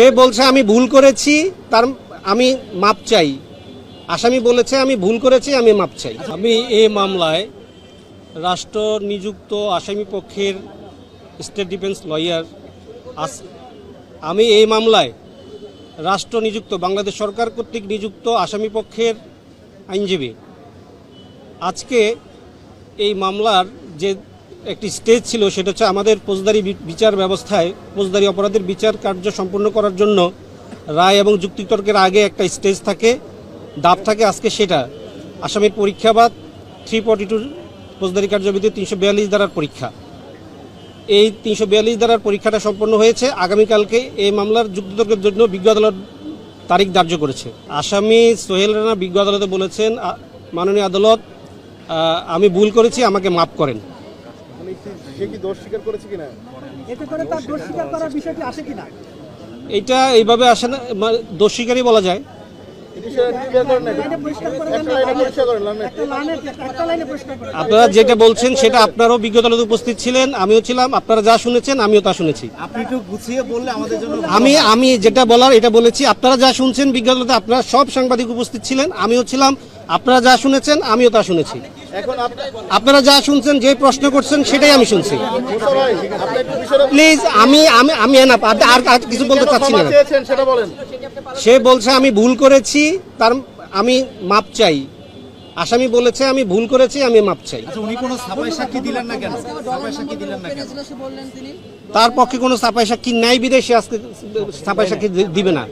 সে বলছে আমি ভুল করেছি, তার আমি মাপ চাই। আসামি বলেছে আমি ভুল করেছি, আমি মাপ চাই। আমি এই মামলায় রাষ্ট্র নিযুক্ত আসামি পক্ষের স্টেট ডিফেন্স লয়ার। আমি এই মামলায় রাষ্ট্র নিযুক্ত বাংলাদেশ সরকার কর্তৃক নিযুক্ত আসামি পক্ষের আইনজীবী। আজকে এই মামলার যে একটি স্টেজ ছিল, সেটা হচ্ছে আমাদের ফৌজদারি বিচার ব্যবস্থায় ফৌজদারি অপরাধের বিচার কার্য সম্পন্ন করার জন্য রায় এবং যুক্তিতর্কের আগে একটা স্টেজ থাকে, ধাপ থাকে। আজকে সেটা আসামির পরীক্ষা বা 342 ফৌজদারি কার্যবিধি 342 ধারার পরীক্ষা। এই 342 ধারার পরীক্ষাটা সম্পন্ন হয়েছে। আগামীকালকে এই মামলার যুক্তিতর্কের জন্য বিজ্ঞ আদালত তারিখ ধার্য করেছে। আসামি সোহেল রানা বিজ্ঞ আদালতে বলেছেন, মাননীয় আদালত, আমি ভুল করেছি, আমাকে মাফ করেন। এটা এইভাবে আসে না, দোষ স্বীকারই বলা যায়। আপনারা যেটা বলছেন সেটা আপনারাও বিজ্ঞ আদালতে উপস্থিত ছিলেন, আমিও ছিলাম। আপনারা যা শুনেছেন আমিও তা শুনেছি। আপনি একটু গুছিয়ে বললে আমাদের জন্য। আমি যেটা বলার এটা বলেছি। আপনারা যা শুনছেন বিজ্ঞ আদালতে আপনারা সব সাংবাদিক উপস্থিত ছিলেন, আমিও ছিলাম। আপনারা যা শুনেছেন আমিও তা শুনেছি। আপনারা যা শুনছেন, যে প্রশ্ন করছেন সেটাই আমি শুনছি। প্লিজ আমি আর কিছু বলতে চাচ্ছি না। সে বলছে আমি ভুল করেছি, তার আমি মাপ চাই। আসামি বলেছে আমি ভুল করেছি, আমি মাপ চাই। উনি কোনো ছাপাই সাক্ষী দিলেন না কেন? তার পক্ষে কোনো ছাপাই সাক্ষী নাই বিদেশে আজকে ছাপাই সাক্ষী দিবে না।